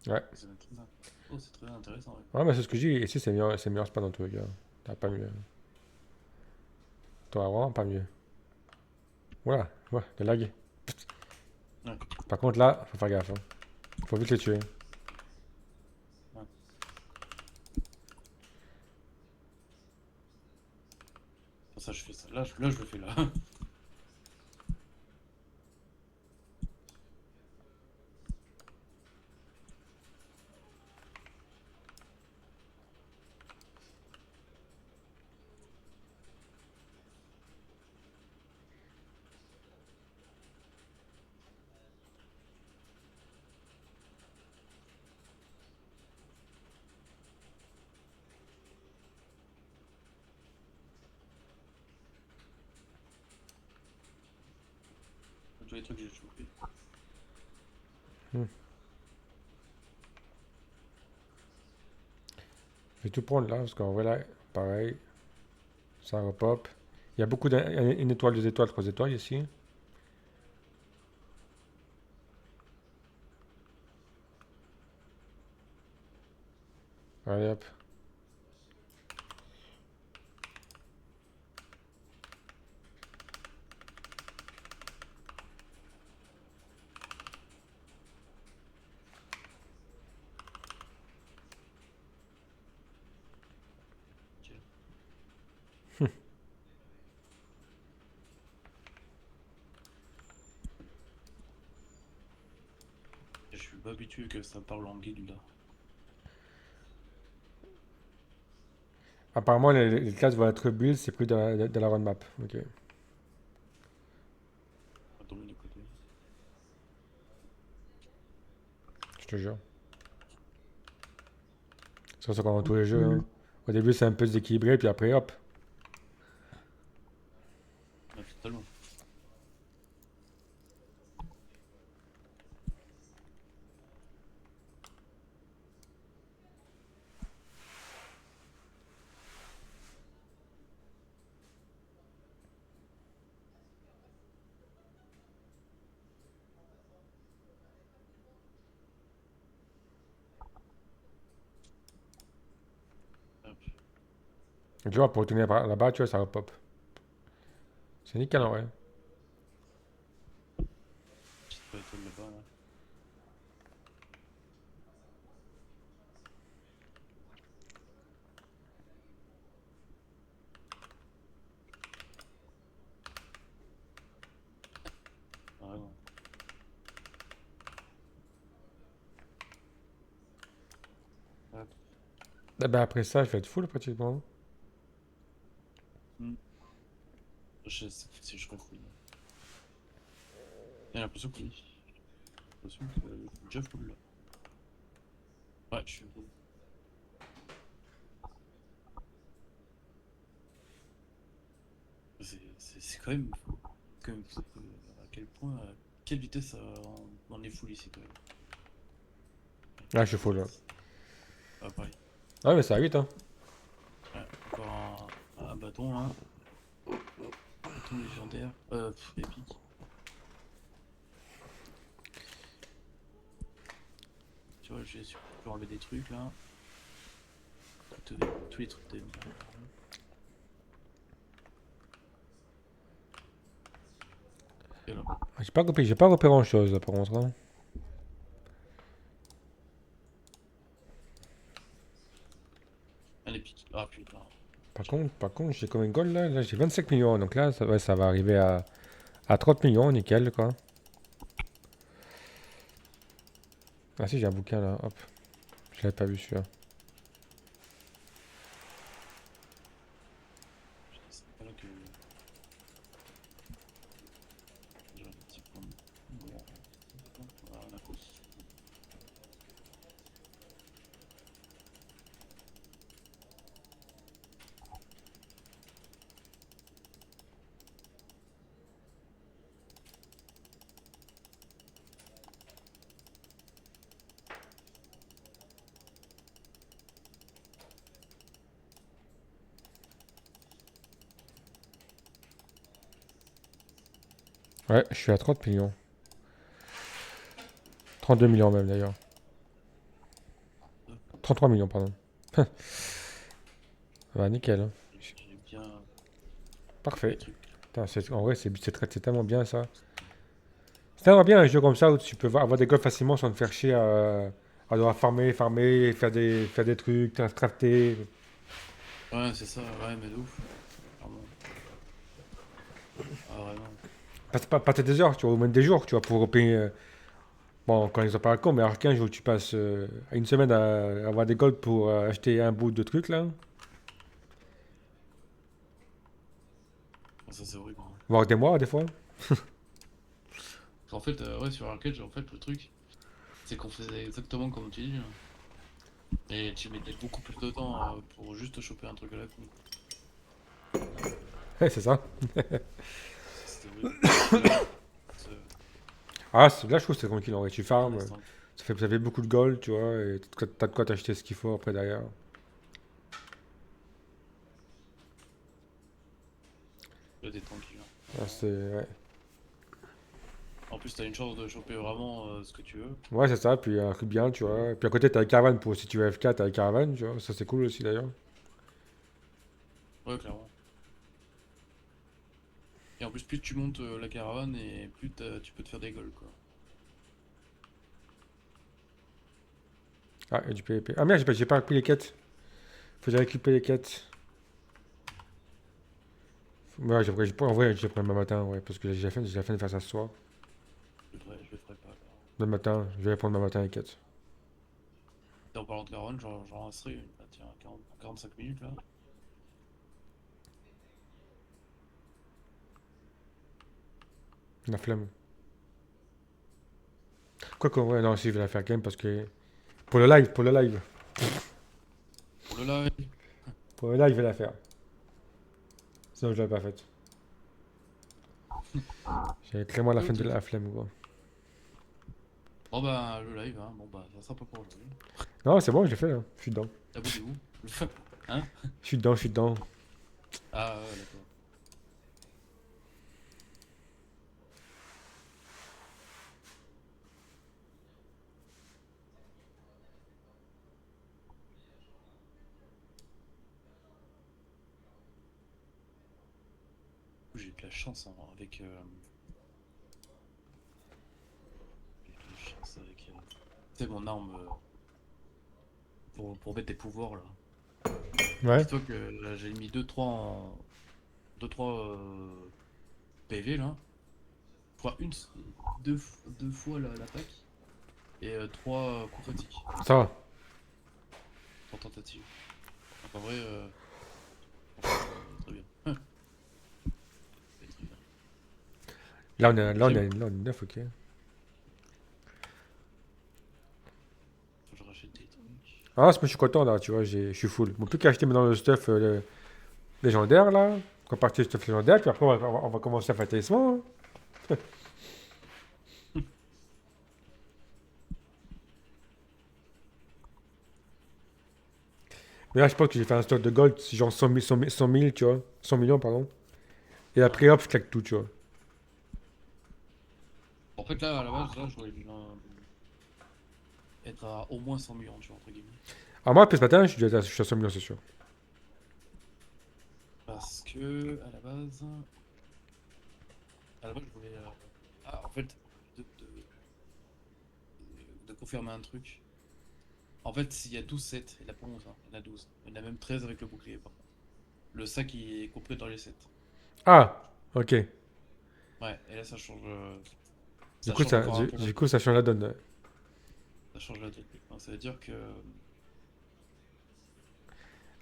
Ouais. Oh, c'est très intéressant. Ouais. Ouais, mais c'est ce que je dis. Ici c'est meilleur spot dans tous les cas. T'as pas mieux. T'auras vraiment pas mieux. Voilà, ouais, de lag. Ouais. Par contre, là, faut faire gaffe. Hein. Faut vite les tuer. Ça, je fais ça. Là, je le fais là. Tous les trucs que j'ai chopés. Je vais tout prendre là, parce qu'en vrai, là, pareil, ça repop. Il y a beaucoup d'une étoile, deux étoiles, trois étoiles ici. Allez hop. Ok. Je suis pas habitué que ça parle en guide là. Apparemment, les classes vont être build, c'est pris de la roadmap. Ok, Pas tomber de côté. je te jure. C'est comme ça qu'on dans tous les jeux. Hein. Au début, c'est un peu déséquilibré, puis après, hop. Ah, totalement. Hop. Et tu vois, pour retourner là-bas, tu vois, ça repop. C'est nickel en vrai. Petite étoile là-bas là. Ah, ouais. Hop. Eh ben, après ça, je vais être full pratiquement. Hmm. Si je refouille. J'ai l'impression que oui. J'ai l'impression que je suis déjà full là. Ouais, je suis full. C'est quand même fou à quel point, à quelle vitesse on est full ici quand même. Là, je suis full. Là. Ah, pareil. Ah, mais ça va vite, hein. Ouais, encore un bâton hein. Bâton légendaire. Épique. Tu vois, je peux enlever des trucs là. Tous les trucs de. Et là. J'ai pas repéré grand chose là, par contre. Hein. Un épique. Ah putain. Par contre, j'ai combien de gold là? Là, j'ai 25 millions. Donc là, ouais, ça va arriver à 30 millions, nickel quoi. Ah si, j'ai un bouquin là, hop. Je l'avais pas vu celui-là. C'est pas là que. J'ai un petit point. Bon. Voilà, la cause. Ouais, je suis à 30 millions. 32 millions même d'ailleurs. 33 millions, pardon. Bah nickel. Hein. J'ai bien les Parfait. trucs. Putain, en vrai, c'est tellement bien ça. C'est tellement bien un jeu comme ça où tu peux avoir des goals facilement sans te faire chier à devoir farmer, faire des trucs, crafter. Ouais, c'est ça, ouais, mais de ouf. Vraiment. Ah, vraiment. Pas des heures, tu vois, ou même des jours, tu vois, pour payer. Bon, quand ils ont pas un con, mais alors 15 jours, tu passes une semaine à avoir des golds pour acheter un bout de truc là, Ah, ça, c'est horrible, hein. voire des mois des fois. En fait, ouais, sur Arcade, en fait, le truc, c'est qu'on faisait exactement comme tu dis, hein. Et tu mettais beaucoup plus de temps pour juste choper un truc à la con. Ouais, c'est ça. Ça, c'était horrible. Mais bon, Ah, là, je trouve que c'est tranquille en vrai. Tu un farmes, instant. ça fait beaucoup de gold, tu vois, et t'as de quoi t'acheter ce qu'il faut après derrière. Là, t'es tranquille, hein. Ah, Vraiment. ouais. En plus, t'as une chance de choper vraiment ce que tu veux. Ouais, c'est ça, puis un truc bien, tu vois. Et puis à côté, t'as la caravane pour si tu veux FK, t'as la caravane, tu vois. Ça, c'est cool aussi d'ailleurs. Ouais, clairement. Et en plus, plus tu montes la caravane et plus tu peux te faire des goals, quoi. Ah, et du PvP. Ah merde, j'ai pas pris les quêtes. Faut que j'aille récupérer les quêtes. Ouais, en vrai, j'ai pris demain matin, ouais, parce que j'ai la fin de faire ça ce soir. Je le ferai pas, alors. Demain matin, je vais prendre demain matin les quêtes. Et en parlant de caravane, j'en lancerai une, là, tiens, 45 minutes, là. La flemme. Quoi qu'en vrai, non, si, je vais la faire quand même parce que. Pour le live. Pour le live. Pour le live, je vais la faire. Sinon, je l'aurais pas faite. J'ai clairement la fin Ok, de la ok. flemme, quoi. Bon, bah, le live, hein, bon, bah, ça sera pas pour aujourd'hui. Non, c'est bon, je l'ai fait, là. Je suis dedans. Abonnez-vous. Hein? Je suis dedans. Ah, ouais, d'accord. J'ai eu de la chance hein, avec. J'ai eu de la chance avec. Tu sais, mon arme pour mettre des pouvoirs, là. Ouais. Dis-toi que là, j'ai mis 2-3 PV, là. Je crois deux fois l'attaque. Et 3 coups critiques. Ça va. 3 tentatives. Donc en vrai, franchement, très bien. Très bien. J'aime. Là, on est 9, ok. Faut que je rachète des trucs. Ah, je suis content, là, tu vois, je suis full. Bon, plus qu'à acheter maintenant le stuff légendaire, là. On va partir le stuff légendaire, puis après, on va commencer à faire talisman. Mais là, je pense que j'ai fait un stock de gold, c'est genre 100 000, tu vois. 100 millions, pardon. Et Ouais. après, hop, je claque tout, tu vois. En fait, là, à la base, là, je voulais être à au moins 100 millions, tu vois, entre guillemets. Alors moi, après ce matin, je suis à 100 millions, c'est sûr. Parce que, à la base, je voulais. Ah, en fait, de confirmer un truc. En fait, il y a 12 sets, il n'y en a pas 11, hein, il y en a 12. Il y en a même 13 avec le bouclier, par contre. Le sac, il est compris dans les sets. Ah, ok. Ouais, et là, ça change encore un peu la Du coup, donne. ça change la donne. Ouais. Ça change la donne. Enfin, ça veut dire que.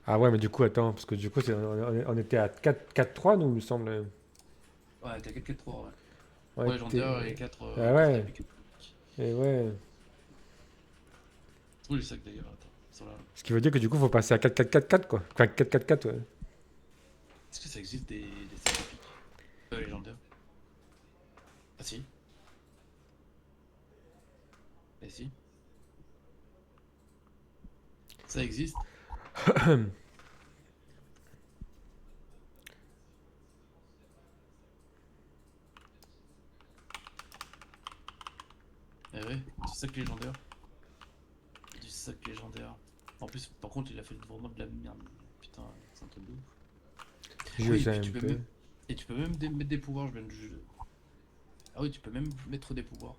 Ah ouais, mais du coup, attends, parce que du coup, on était à 4-3, nous, il me semble. Ouais, t'as 4-4-3, ouais. On 3 était... légendaires et 4 Ah snap ouais, et 4 mythiques. et ouais. Tous les sacs d'ailleurs, attends. Ils sont là. Ce qui veut dire que du coup, faut passer à 4-4-4-4, quoi. Enfin, 4-4-4, ouais. Est-ce que ça existe des sacs épiques légendaires? Ah si. Eh si. Ça existe. Eh ouais, du sac légendaire. Du sac légendaire. En plus, par contre, il a fait vraiment de la merde. Putain, c'est un truc de ouf. J'ai Oui, aussi un et puis tu peux MP. même. Et tu peux même mettre des pouvoirs, je viens de Ah oui, tu peux même mettre des pouvoirs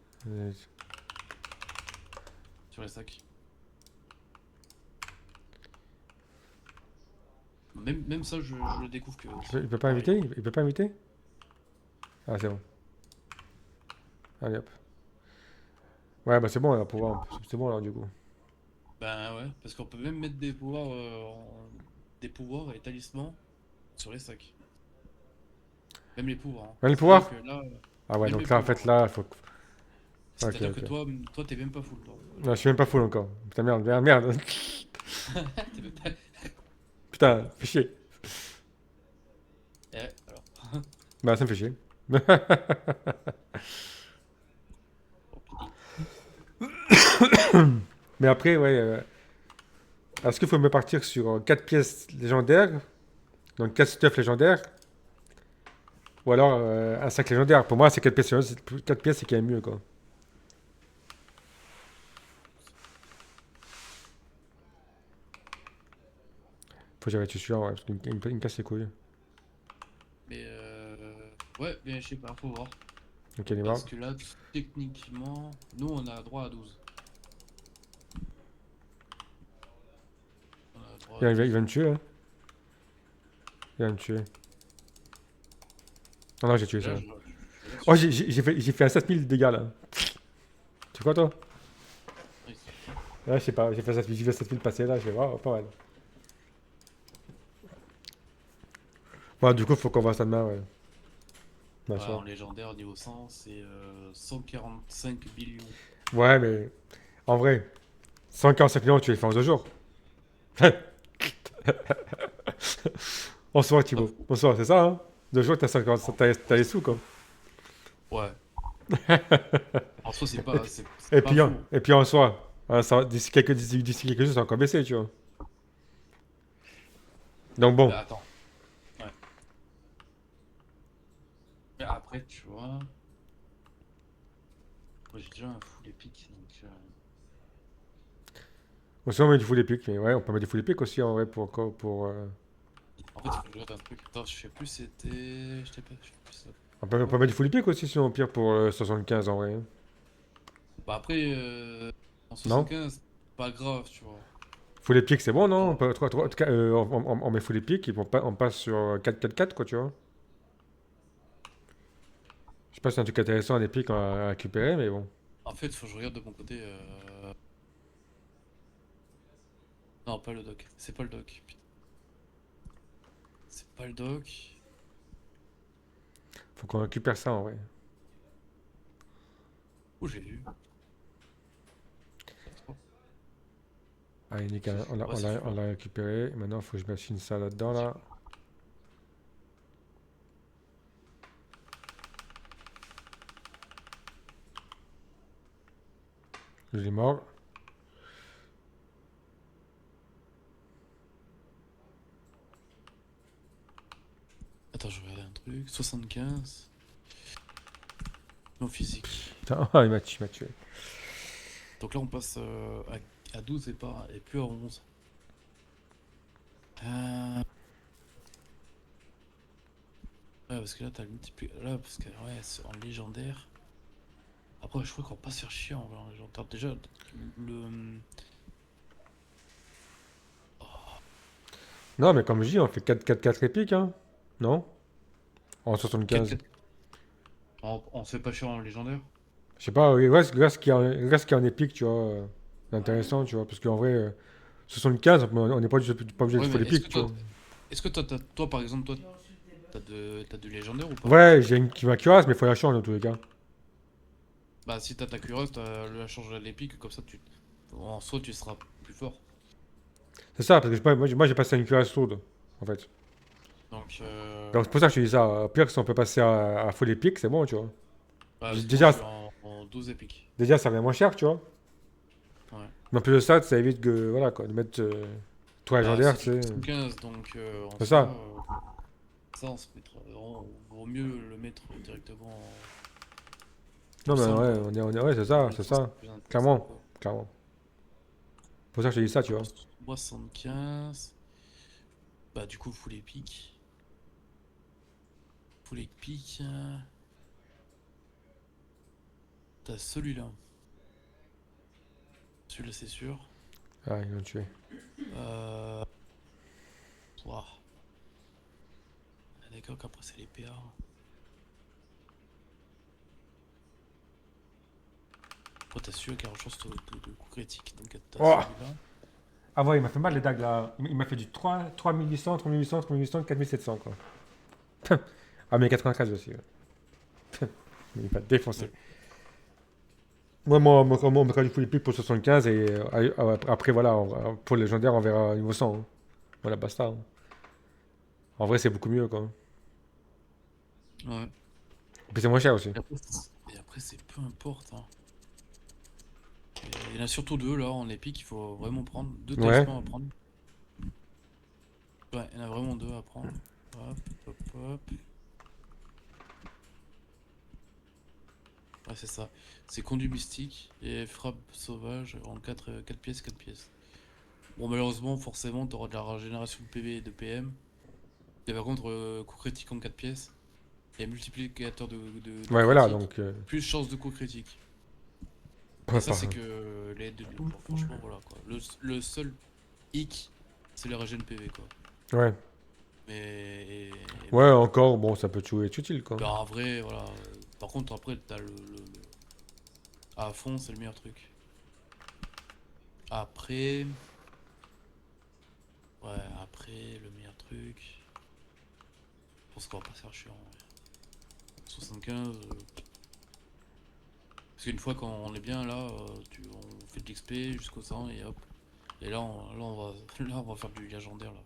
sur les sacs. Même ça, je le découvre que. Il peut pas pareil. inviter? Il peut pas inviter? Ah, c'est bon. Allez hop. Ouais, bah c'est bon, là, pouvoir. C'est bon, alors, du coup. Ben ouais, parce qu'on peut même mettre des pouvoirs, des pouvoirs et talismans sur les sacs. Même les pouvoirs. Hein. Même le C'est-à-dire pouvoir? que là, Ah ouais, même les donc là, en pouvoirs. fait, Ouais. là, faut. Ok, C'est-à-dire que ok. toi, t'es même pas full, toi. Non, je suis même pas full encore. Putain, merde, merde, merde. T'es même pas- Putain, fais chier. Eh, alors. Bah, ça me fait chier. Oh, pitié. Mais après, ouais. Est-ce qu'il faut me partir sur 4 pièces légendaires? Donc 4 stuffs légendaires? Ou alors un sac légendaire? Pour moi, c'est 4 pièces, 4 pièces, c'est quand même mieux, quoi. Faut que j'arrête celui-là, ouais, parce qu'il me casse les couilles. Mais ouais, mais je sais pas, faut voir. Ok, il est mort. Parce que là, techniquement, nous on a droit à 12. On a droit à Il 12. va me tuer, hein. Il va me tuer. Non, non, j'ai tué Et là, ça. je vais Oh, là-dessus. j'ai fait un 7000 dégâts, là. Tu quoi, toi? Oui, Ouais, je sais pas, j'ai fait 7000 passer, là, je vais voir, pas mal. Ouais, du coup, faut qu'on voit ça demain, ouais. ouais, Machin. en légendaire, niveau 100, c'est 145 billions. Ouais, mais en vrai, 145 millions, tu les fais en 2 jours. En soi, Pas Thibaut. fou. En soi, c'est ça, hein? 2 jours, t'as 50, t'as les sous, quoi. Ouais. En soi, c'est Et pas puis, fou. et puis en soi, hein, d'ici quelques jours, ça va encore baisser, tu vois. Donc bon, Bah attends. Ouais. Mais après, tu vois. Moi, j'ai déjà un full épique. Donc, aussi on met du full épique, mais ouais, on peut mettre du full épique aussi, en vrai, pour. en fait, il faut que je regarde un truc. Attends, je sais plus, c'était. Je sais pas, je sais plus ça. On peut Quoi. mettre du full épique aussi, sinon, au pire, pour 75, en vrai, hein. Bah après, en Non? 75, pas grave, tu vois. Full épique, c'est bon, non? Genre, On met full épique, et on passe sur 4-4-4, quoi, tu vois. Je sais pas si c'est un truc intéressant, un épique à récupérer, mais bon. en fait, faut que je regarde de mon côté. Non, pas le doc. C'est pas le doc. Putain. C'est pas le doc. Faut qu'on récupère ça, en vrai. Où j'ai vu? Attends. Allez, nickel, Ouais, c'est on celui-là. l'a récupéré. Maintenant, il faut que je machine ça là-dedans, là. Je l'ai mort. Attends, je vais regarder un truc. 75. Non physique. Putain, il m'a tué. Donc là, on passe à 12 et plus à 11. Ouais, parce que là, t'as le multiplicateur. Là, parce que, ouais, c'est en légendaire. Après, je crois qu'on va pas se faire chier en légendaire. Déjà, le. Non, mais comme je dis, on fait 4-4-4 épiques, hein. Non? En 4, 75. 4. On se fait pas chier en légendaire. Je sais pas, oui, regarde ce qu'il y a en épique, tu vois. Intéressant, tu vois. Parce qu'en vrai, 75, on n'est pas obligé de Ouais, mais full est-ce épique, que tu toi, vois. est-ce que toi, par exemple, toi, t'as du légendaire ou pas? Ouais, j'ai une qui m'a cuirasse, mais il faut la changer dans tous les cas. Bah, si t'as ta cuirasse, t'as la charge à l'épique, comme ça, en soi, tu seras plus fort. C'est ça, parce que moi j'ai passé à une cuirasse sourde, en fait. Donc, Donc c'est pour ça que je te dis ça. Au pire, si on peut passer à full épique, c'est bon, tu vois. bah, parce que moi, je Déjà, suis en 12 épiques. déjà, ça revient moins cher, tu vois. Ouais. Mais en plus de ça, ça évite que, voilà, quoi, de mettre 3 Bah, légendaires, c'est tu du sais. 75, donc en C'est soi, ça. ça, on se mettra. Vaut mieux le mettre directement en Non, plus mais simple, ouais, quoi. ouais, Comme c'est ça, c'est ça. plus intéressant, Clairement, quoi. clairement. C'est pour ça que je te dis ça, tu vois. 75. Bah, du coup, full épique. full epic. T'as celui-là. Celui-là, c'est sûr. Ah, ils l'ont tué. Euh... ouah. Ah, d'accord qu'après, c'est les PA. Après, t'as celui-là qui a chance de coup critique. Donc, t'as Oh! celui-là. Ah ouais, il m'a fait mal les dagues là. Il m'a fait du 3, 3800, 3800, 3800, 4700 quoi. Ah, mais 93 aussi. Ouais. Il m'a défoncé. Ouais. Moi, on mettra du full epic pour 75 et après, voilà, pour le légendaire, on verra niveau 100. Hein. Voilà, basta. Hein. En vrai, c'est beaucoup mieux quoi. Ouais. Et puis c'est moins cher aussi. Et après, c'est peu importe. Hein. Et il y en a surtout deux là en épique, il faut vraiment prendre. Deux Ouais. talismans à prendre. Ouais, il y en a vraiment deux à prendre. Hop, hop, hop. Ouais, c'est ça. C'est conduit mystique et frappe sauvage en 4 pièces, 4 pièces. Bon, malheureusement, forcément, t'auras de la régénération de PV et de PM. Et par contre, coup critique en 4 pièces et multiplicateur de Ouais, voilà, critique, donc. plus chance de coup critique. Et Ouais, ça, c'est pareil. que les aides de Bon, franchement, voilà quoi. Le seul hic, c'est la régène PV quoi. Ouais. Mais Ouais, bon. encore, bon, ça peut toujours être utile quoi. Bah, en vrai, voilà. Par contre, après, t'as à fond, c'est le meilleur truc. Après. Ouais, après, le meilleur truc. Je pense qu'on va pas se faire chiant. Ouais. 75. Parce qu'une fois qu'on est bien là, on fait de l'XP jusqu'au 100 et hop. Et là, on va faire du légendaire là.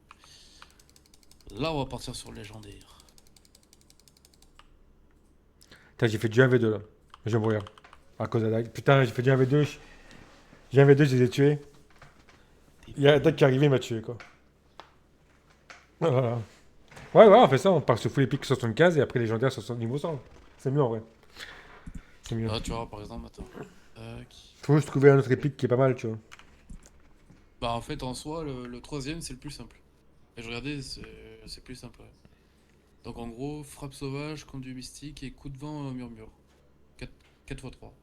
Là, on va partir sur le légendaire. Putain, j'ai fait du 1v2 là. Je vais mourir. À cause de la dague. Putain, j'ai fait du 1v2. J'ai 1v2, je les ai tués. Il y a un dague qui est arrivé, il m'a tué quoi. Voilà. Ouais, ouais, on fait ça. On part sur full epic 75 et après légendaire sur niveau 100. C'est mieux en vrai. C'est mieux. Là, tu vois, par exemple, attends. Tac. Faut juste trouver un autre épique qui est pas mal, tu vois. Bah, en fait, en soi, le troisième, c'est le plus simple. Et je regardais, c'est plus simple. Ouais. Donc, en gros, frappe sauvage, conduit mystique et coup de vent murmure. 4 x 3.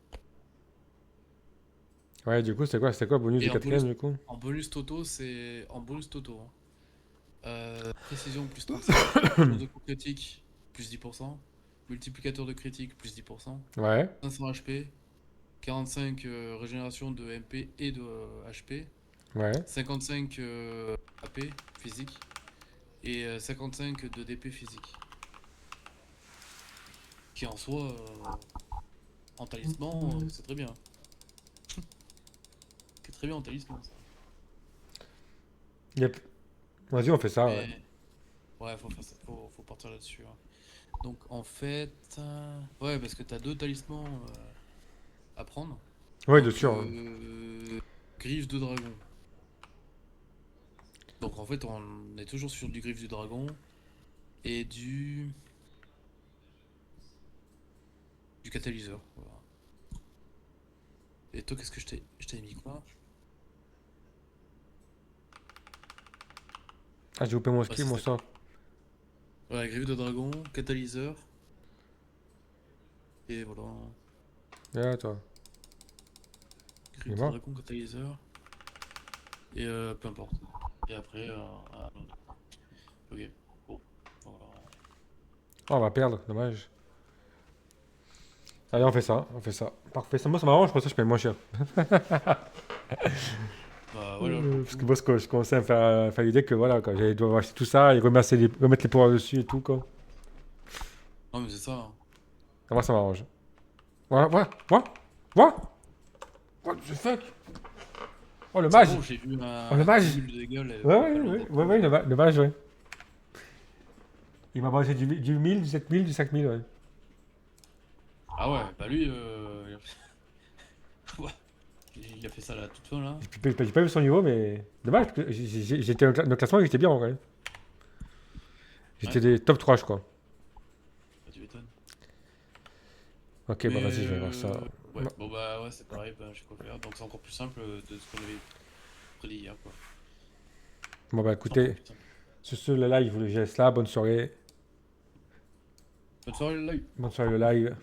Ouais, du coup, c'est quoi le bonus du Et quatrième du coup? en bonus toto, c'est. En bonus toto. Hein. Précision plus 35. Chance de coup critique plus 10%. Multiplicateur de critique plus 10%. Ouais, 500 HP. 45 régénération de MP et de HP. ouais. 55 AP physique. Et 55 de DP physique. Qui en soi, en talisman, c'est très bien. C'est très bien en talisman ça. Yep. Vas-y, on fait ça, ouais. Mais ouais, faut faire ça, faut partir là-dessus. Hein. Donc en fait, ouais, parce que t'as deux talismans à prendre. Ouais, de Donc sûr. Hein. griffe de dragon. Donc en fait, on est toujours sur du griffe du dragon et du catalyseur. Voilà. Et toi, qu'est-ce que je t'ai mis quoi? Ah, j'ai loupé mon Ouais, skill, c'est mon ça. sort. Ouais, griffe de dragon, catalyseur et voilà. Yeah, toi. Il Griffe est de mort? dragon, catalyseur et peu importe. Et après, non. Ok. Bon. Voilà. Oh, on va perdre, dommage. Allez, on fait ça, on fait ça. Parfait. Ça, moi, ça m'arrange, pour ça, je paye moins cher. Bah voilà, pour le Parce que coup. moi, je commençais à me faire l'idée que voilà, quoi. J'allais devoir acheter tout ça et remettre les pouvoirs dessus et tout, quoi. Non mais c'est ça. Hein. Ah, moi, ça m'arrange. Voilà, voilà, voilà, voilà. What the fuck? Oh, le C'est mage! bon, j'ai vu Oh, le un mage! cumul de dégâts là, Ouais, il y a ouais, pas ouais, longtemps. ouais, ouais, le mage, ouais. Il m'a balancé du 1000, du 7000, du 5000, ouais. Ah ouais, bah lui, ouais, il a fait ça là, toute fin là. J'ai pas vu son niveau, mais dommage, parce que j'étais dans le classement, j'étais bien en vrai. Ouais, J'étais des top 3, je crois. bah, tu m'étonnes. Ok, bah Mais vas-y, je vais voir ça. ouais, bon bah ouais, c'est pareil, bah, je sais quoi faire. Donc c'est encore plus simple de ce qu'on avait prédit hier quoi. Bon, bah C'est encore écoutez, plus simple. sur ce, le live, je vous laisse là, bonne soirée. Bonne soirée le live. Bonne soirée le live.